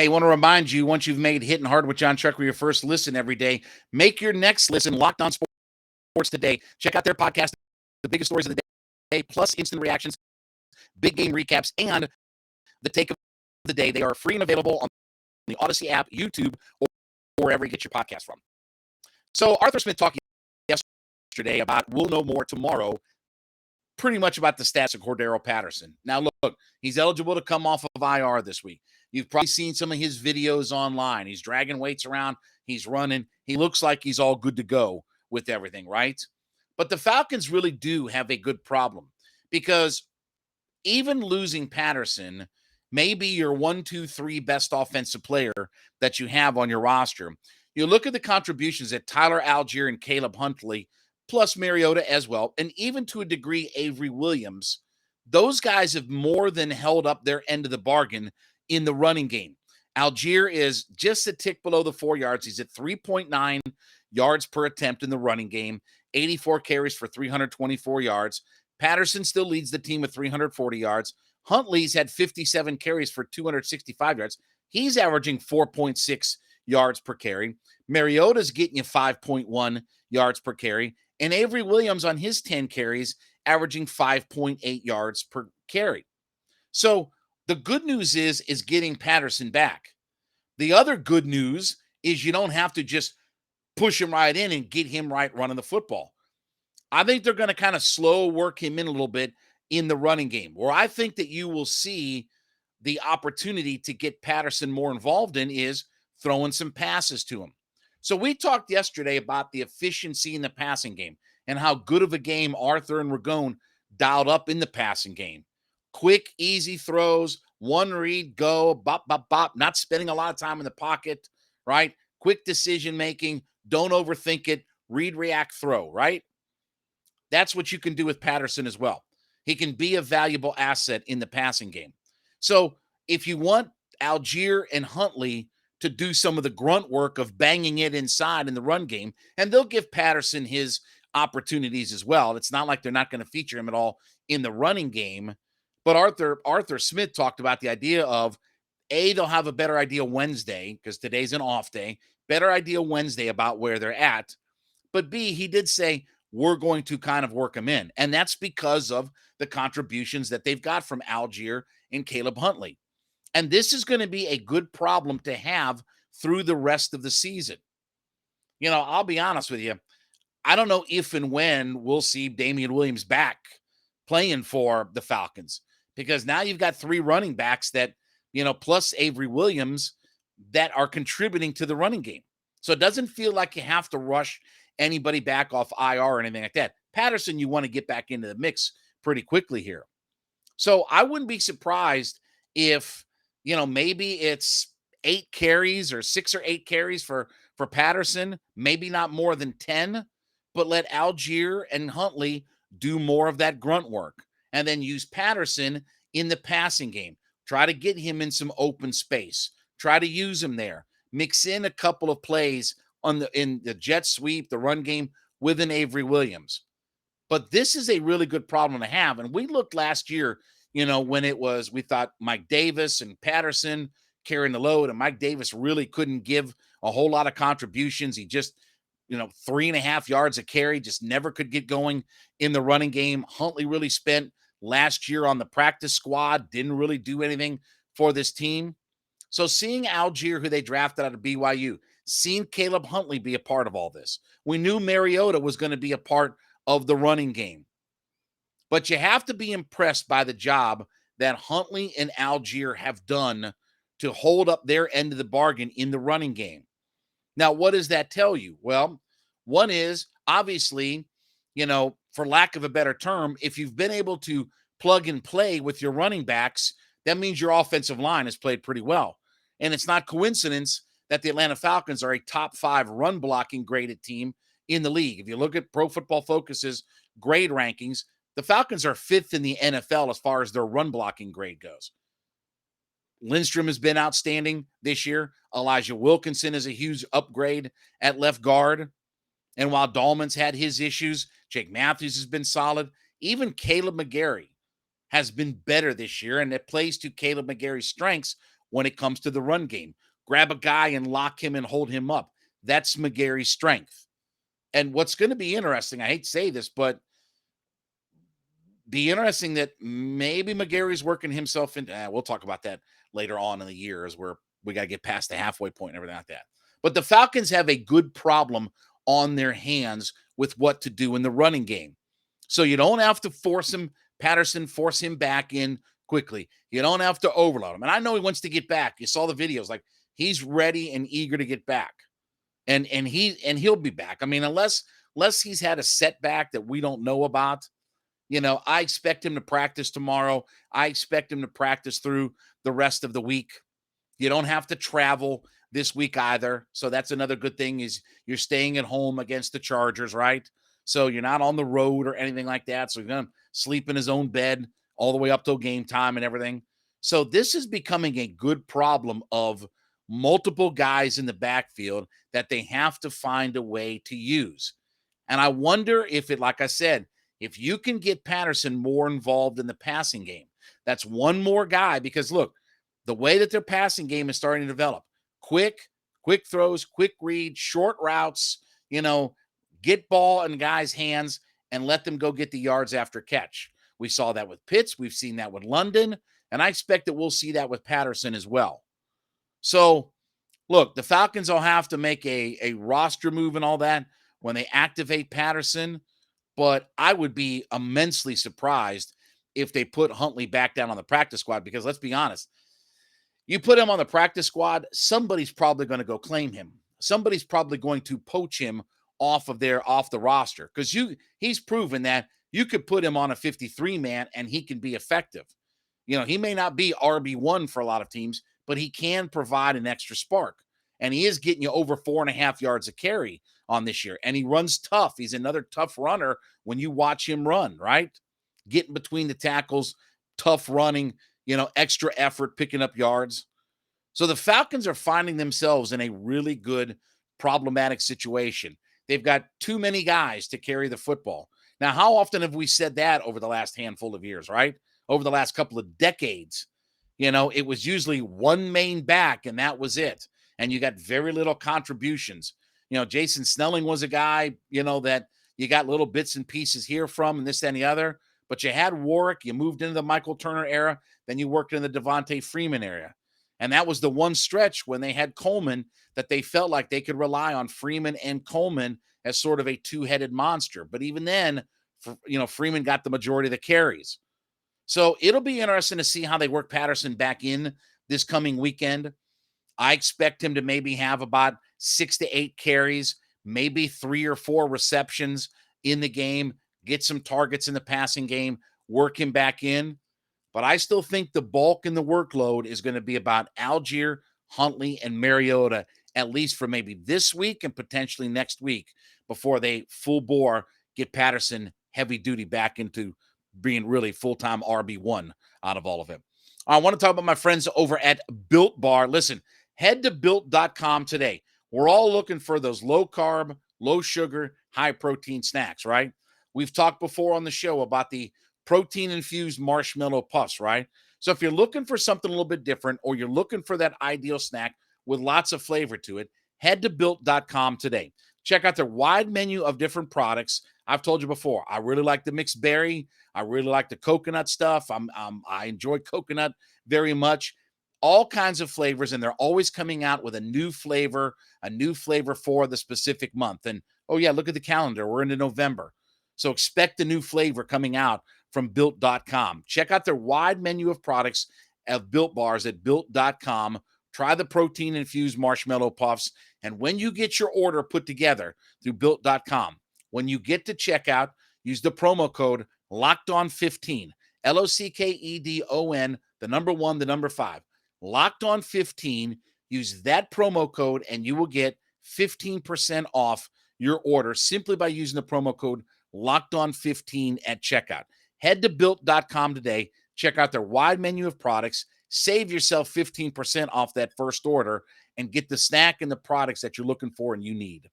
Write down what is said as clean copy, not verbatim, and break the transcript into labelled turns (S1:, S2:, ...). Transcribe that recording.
S1: Hey, want to remind you, once you've made Hittin' Hard with Jon Chuckery your first listen every day, make your next listen Locked On Sports Today. Check out their podcast, the biggest stories of the day, plus instant reactions, big game recaps, and the take of the day. They are free and available on the Odyssey app, YouTube, or wherever you get your podcast from. So Arthur Smith talked yesterday about we'll know more tomorrow, pretty much about the stats of Cordarrelle Patterson. Now, look, he's eligible to come off of IR this week. You've probably seen some of his videos online. He's dragging weights around. He's running. He looks like he's all good to go with everything, right? But the Falcons really do have a good problem because even losing Patterson may be your 1, 2, 3 best offensive player that you have on your roster. You look at the contributions that Tyler Algier and Caleb Huntley, plus Mariota as well, and even to a degree Avery Williams, those guys have more than held up their end of the bargain in the running game. Algier is just a tick below the 4 yards. He's at 3.9 yards per attempt in the running game, 84 carries for 324 yards. Patterson still leads the team with 340 yards. Huntley's had 57 carries for 265 yards. He's averaging 4.6 yards per carry. Mariota's getting you 5.1 yards per carry. And Avery Williams on his 10 carries averaging 5.8 yards per carry. So the good news is getting Patterson back. The other good news is you don't have to just push him right in and get him right running the football. I think they're going to kind of slow work him in a little bit in the running game, where I think that you will see the opportunity to get Patterson more involved in is throwing some passes to him. So we talked yesterday about the efficiency in the passing game and how good of a game Arthur and Ragone dialed up in the passing game. Quick, easy throws, one read, go, bop, bop, bop, not spending a lot of time in the pocket, right? Quick decision making, don't overthink it, read, react, throw, right? That's what you can do with Patterson as well. He can be a valuable asset in the passing game. So if you want Algier and Huntley to do some of the grunt work of banging it inside in the run game, and they'll give Patterson his opportunities as well. It's not like they're not going to feature him at all in the running game. But Arthur Smith talked about the idea of, A, they'll have a better idea Wednesday, because today's an off day, better idea Wednesday about where they're at. But B, he did say, we're going to kind of work them in. And that's because of the contributions that they've got from Algier and Caleb Huntley. And this is going to be a good problem to have through the rest of the season. You know, I'll be honest with you. I don't know if and when we'll see Damian Williams back playing for the Falcons, because now you've got 3 running backs that, you know, plus Avery Williams, that are contributing to the running game. So it doesn't feel like you have to rush anybody back off IR or anything like that. Patterson, you want to get back into the mix pretty quickly here. So I wouldn't be surprised if, you know, maybe it's 8 carries or 6 or 8 carries for Patterson, maybe not more than 10, but let Algier and Huntley do more of that grunt work and then use Patterson in the passing game. Try to get him in some open space. Try to use him there. Mix in a couple of plays in the jet sweep, the run game with an Avery Williams. But this is a really good problem to have. And we looked last year, you know, when we thought Mike Davis and Patterson carrying the load, and Mike Davis really couldn't give a whole lot of contributions. He just, 3.5 yards a carry, just never could get going in the running game. Huntley really spent last year on the practice squad, didn't really do anything for this team. So seeing Algier, who they drafted out of BYU, seeing Caleb Huntley be a part of all this. We knew Mariota was going to be a part of the running game. But you have to be impressed by the job that Huntley and Algier have done to hold up their end of the bargain in the running game. Now, what does that tell you? Well, one is obviously, for lack of a better term, if you've been able to plug and play with your running backs, that means your offensive line has played pretty well. And it's not coincidence that the Atlanta Falcons are a top 5 run blocking graded team in the league. If you look at Pro Football Focus's grade rankings, the Falcons are 5th in the NFL as far as their run blocking grade goes. Lindstrom has been outstanding this year. Elijah Wilkinson is a huge upgrade at left guard. And while Dahlman's had his issues, Jake Matthews has been solid. Even Caleb McGarry has been better this year, and it plays to Caleb McGarry's strengths when it comes to the run game. Grab a guy and lock him and hold him up. That's McGary's strength. And what's going to be interesting, I hate to say this, but be interesting that maybe McGary's working himself into, we'll talk about that later on in the year as we got to get past the halfway point and everything like that. But the Falcons have a good problem on their hands with what to do in the running game. So you don't have to force him back in quickly. You don't have to overload him. And I know he wants to get back. You saw the videos, like he's ready and eager to get back. And he'll be back. I mean, unless he's had a setback that we don't know about, I expect him to practice tomorrow. I expect him to practice through the rest of the week. You don't have to travel this week either. So that's another good thing, is you're staying at home against the Chargers, right? So you're not on the road or anything like that. So he's going to sleep in his own bed all the way up till game time and everything. So this is becoming a good problem of multiple guys in the backfield that they have to find a way to use. And I wonder if like I said, if you can get Patterson more involved in the passing game, that's one more guy, because look, the way that their passing game is starting to develop, quick throws, quick read, short routes, get ball in guys' hands and let them go get the yards after catch. We saw that with Pitts. We've seen that with London. And I expect that we'll see that with Patterson as well. So, look, the Falcons will have to make a roster move and all that when they activate Patterson. But I would be immensely surprised if they put Huntley back down on the practice squad, because let's be honest, you put him on the practice squad, somebody's probably going to go claim him. Somebody's probably going to poach him off the roster, because he's proven that you could put him on a 53-man and he can be effective. He may not be RB1 for a lot of teams, but he can provide an extra spark. And he is getting you over 4.5 yards a carry on this year. And he runs tough. He's another tough runner when you watch him run, right? Getting between the tackles, tough running, extra effort, picking up yards. So the Falcons are finding themselves in a really good problematic situation. They've got too many guys to carry the football. Now, how often have we said that over the last handful of years, right? Over the last couple of decades, it was usually one main back and that was it. And you got very little contributions. Jason Snelling was a guy, that you got little bits and pieces here from and this and the other. But you had Warwick, you moved into the Michael Turner era, then you worked in the Devontae Freeman area. And that was the one stretch when they had Coleman that they felt like they could rely on Freeman and Coleman as sort of a two-headed monster. But even then, Freeman got the majority of the carries. So it'll be interesting to see how they work Patterson back in this coming weekend. I expect him to maybe have about 6 to 8 carries, maybe 3 or 4 receptions in the game, get some targets in the passing game, work him back in. But I still think the bulk in the workload is going to be about Algier, Huntley, and Mariota, at least for maybe this week and potentially next week, before they full bore get Patterson heavy duty back into being really full-time RB1 out of all of it. I want to talk about my friends over at Built Bar. Listen, head to built.com today. We're all looking for those low-carb, low-sugar, high-protein snacks, right? We've talked before on the show about the protein-infused marshmallow puffs, right? So if you're looking for something a little bit different, or you're looking for that ideal snack with lots of flavor to it, head to built.com today. Check out their wide menu of different products. I've told you before, I really like the mixed berry. I really like the coconut stuff. I enjoy coconut very much. All kinds of flavors, and they're always coming out with a new flavor for the specific month. And, oh yeah, look at the calendar. We're into November. So expect the new flavor coming out from Built.com. Check out their wide menu of products of Built Bars at Built.com. Try the protein-infused marshmallow puffs. And when you get your order put together through Built.com, when you get to checkout, use the promo code LOCKEDON15, LOCKEDON, the number 1, the number 5. LOCKEDON15, use that promo code and you will get 15% off your order simply by using the promo code LOCKEDON15 at checkout. Head to Built.com today, check out their wide menu of products, save yourself 15% off that first order, and get the snack and the products that you're looking for and you need.